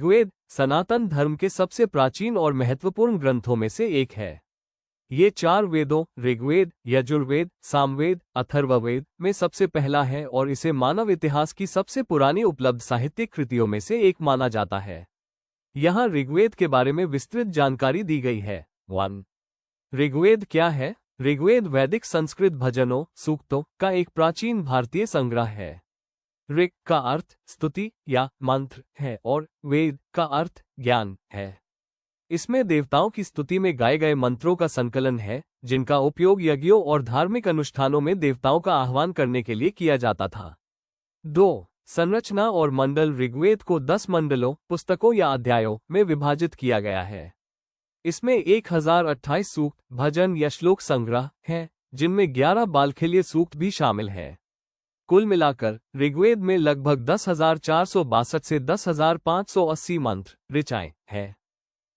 ऋग्वेद सनातन धर्म के सबसे प्राचीन और महत्वपूर्ण ग्रंथों में से एक है। ये 4 वेदों ऋग्वेद, यजुर्वेद, सामवेद, अथर्ववेद में सबसे पहला है और इसे मानव इतिहास की सबसे पुरानी उपलब्ध साहित्यिक कृतियों में से एक माना जाता है। यहाँ ऋग्वेद के बारे में विस्तृत जानकारी दी गई है। 1. ऋग्वेद क्या है? ऋग्वेद वैदिक संस्कृत भजनों, सूक्तों का एक प्राचीन भारतीय संग्रह है। ऋग का अर्थ स्तुति या मंत्र है और वेद का अर्थ ज्ञान है। इसमें देवताओं की स्तुति में गाए गए मंत्रों का संकलन है, जिनका उपयोग यज्ञों और धार्मिक अनुष्ठानों में देवताओं का आह्वान करने के लिए किया जाता था। 2. संरचना और मंडल ऋग्वेद को 10 मंडलों, पुस्तकों या अध्यायों में विभाजित किया गया है। इसमें 1028 सूक्त, भजन या श्लोक संग्रह हैं, जिनमें 11 बालखिल्य सूक्त भी शामिल हैं। कुल मिलाकर ऋग्वेद में लगभग 10,462 से 10,580 मंत्र ऋचाएं हैं।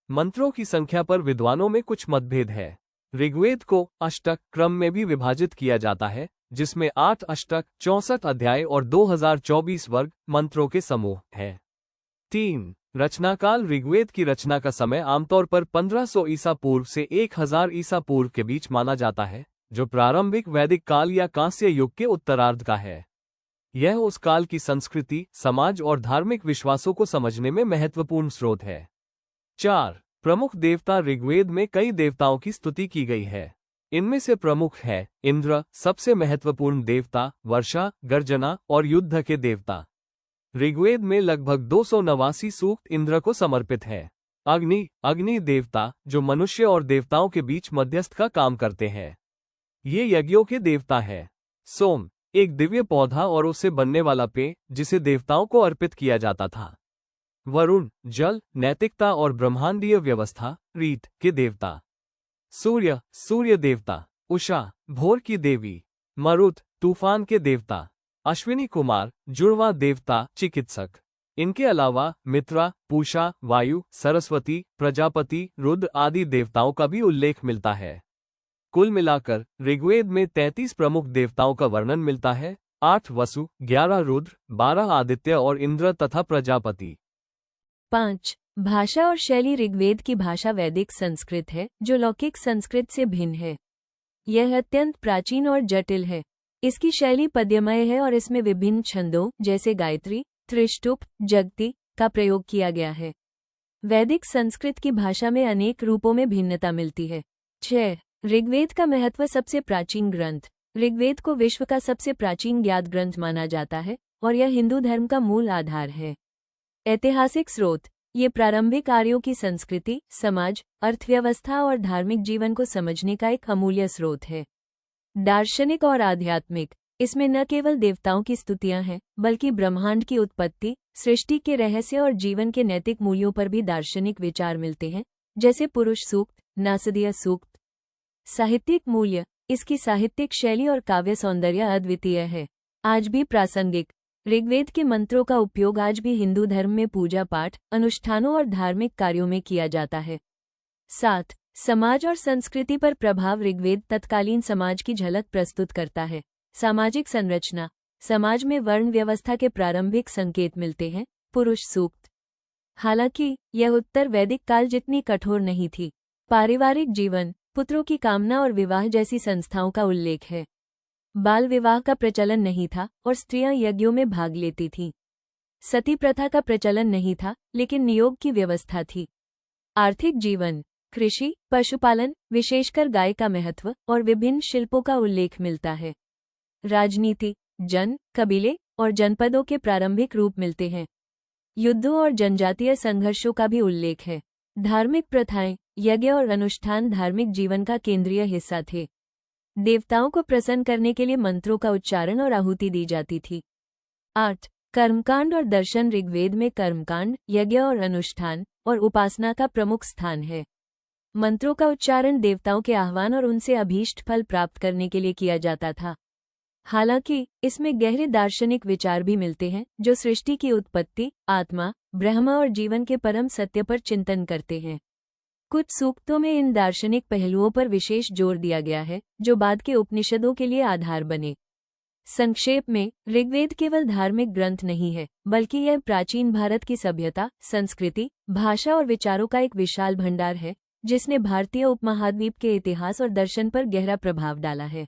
मंत्रों की संख्या पर विद्वानों में कुछ मतभेद है। ऋग्वेद को अष्टक क्रम में भी विभाजित किया जाता है, जिसमें 8 अष्टक, 64 अध्याय और 2024 वर्ग मंत्रों के समूह हैं। 3. रचनाकाल ऋग्वेद की रचना का समय आमतौर पर 1500 ईसा पूर्व से 1000 ईसा पूर्व के बीच माना जाता है, जो प्रारंभिक वैदिक काल या कांस्य युग के उत्तरार्ध का है। यह उस काल की संस्कृति, समाज और धार्मिक विश्वासों को समझने में महत्वपूर्ण स्रोत है। 4. प्रमुख देवता ऋग्वेद में कई देवताओं की स्तुति की गई है। इनमें से प्रमुख है इंद्र, सबसे महत्वपूर्ण देवता, वर्षा, गर्जना और युद्ध के देवता। ऋग्वेद में लगभग 289 सूक्त इंद्र को समर्पित है। अग्नि देवता, जो मनुष्य और देवताओं के बीच मध्यस्थ का काम करते हैं। ये यज्ञों के देवता है। सोम, एक दिव्य पौधा और उससे बनने वाला पेय, जिसे देवताओं को अर्पित किया जाता था। वरुण, जल, नैतिकता और ब्रह्मांडीय व्यवस्था, रीत के देवता। सूर्य देवता। उषा, भोर की देवी। मरुत, तूफान के देवता। अश्विनी कुमार, जुड़वा देवता, चिकित्सक। इनके अलावा मित्रा, पूषा, वायु, सरस्वती, प्रजापति, रुद्र आदि देवताओं का भी उल्लेख मिलता है। कुल मिलाकर ऋग्वेद में 33 प्रमुख देवताओं का वर्णन मिलता है। 8 वसु, 11 रुद्र, 12 आदित्य और इंद्र तथा प्रजापति। 5. भाषा और शैली ऋग्वेद की भाषा वैदिक संस्कृत है, जो लौकिक संस्कृत से भिन्न है। यह अत्यंत प्राचीन और जटिल है। इसकी शैली पद्यमय है और इसमें विभिन्न छंदों जैसे गायत्री, त्रिष्टुप, जगति का प्रयोग किया गया है। वैदिक संस्कृत की भाषा में अनेक रूपों में भिन्नता मिलती है। 6. ऋग्वेद का महत्व। सबसे प्राचीन ग्रंथ। ऋग्वेद को विश्व का सबसे प्राचीन ज्ञात ग्रंथ माना जाता है और यह हिंदू धर्म का मूल आधार है। ऐतिहासिक स्रोत। ये प्रारंभिक आर्यों की संस्कृति, समाज, अर्थव्यवस्था और धार्मिक जीवन को समझने का एक अमूल्य स्रोत है। दार्शनिक और आध्यात्मिक। इसमें न केवल देवताओं की स्तुतियां हैं, बल्कि ब्रह्मांड की उत्पत्ति, सृष्टि के रहस्य और जीवन के नैतिक मूल्यों पर भी दार्शनिक विचार मिलते हैं, जैसे पुरुष सूक्त, नासदीय सूक्त। साहित्यिक मूल्य। इसकी साहित्यिक शैली और काव्य सौंदर्य अद्वितीय है, आज भी प्रासंगिक। ऋग्वेद के मंत्रों का उपयोग आज भी हिंदू धर्म में पूजा पाठ, अनुष्ठानों और धार्मिक कार्यों में किया जाता है। 7. समाज और संस्कृति पर प्रभाव। ऋग्वेद तत्कालीन समाज की झलक प्रस्तुत करता है। सामाजिक संरचना। समाज में वर्ण व्यवस्था के प्रारंभिक संकेत मिलते हैं। पुरुष सूक्त। हालांकि यह उत्तर वैदिक काल जितनी कठोर नहीं थी। पारिवारिक जीवन, पुत्रों की कामना और विवाह जैसी संस्थाओं का उल्लेख है। बाल विवाह का प्रचलन नहीं था और स्त्रियां यज्ञों में भाग लेती थीं। सती प्रथा का प्रचलन नहीं था, लेकिन नियोग की व्यवस्था थी। आर्थिक जीवन। कृषि, पशुपालन, विशेषकर गाय का महत्व और विभिन्न शिल्पों का उल्लेख मिलता है। राजनीति। जन, कबीले और जनपदों के प्रारंभिक रूप मिलते हैं। युद्धों और जनजातीय संघर्षों का भी उल्लेख है। धार्मिक प्रथाएं, यज्ञ और अनुष्ठान धार्मिक जीवन का केंद्रीय हिस्सा थे। देवताओं को प्रसन्न करने के लिए मंत्रों का उच्चारण और आहुति दी जाती थी। 8. कर्मकांड और दर्शन। ऋग्वेद में कर्मकांड, यज्ञ और अनुष्ठान और उपासना का प्रमुख स्थान है। मंत्रों का उच्चारण देवताओं के आह्वान और उनसे अभीष्ट फल प्राप्त करने के लिए किया जाता था। हालांकि इसमें गहरे दार्शनिक विचार भी मिलते हैं, जो सृष्टि की उत्पत्ति, आत्मा, ब्रह्म और जीवन के परम सत्य पर चिंतन करते हैं। कुछ सूक्तों में इन दार्शनिक पहलुओं पर विशेष जोर दिया गया है, जो बाद के उपनिषदों के लिए आधार बने। संक्षेप में, ऋग्वेद केवल धार्मिक ग्रंथ नहीं है, बल्कि यह प्राचीन भारत की सभ्यता, संस्कृति, भाषा और विचारों का एक विशाल भंडार है, जिसने भारतीय उपमहाद्वीप के इतिहास और दर्शन पर गहरा प्रभाव डाला है।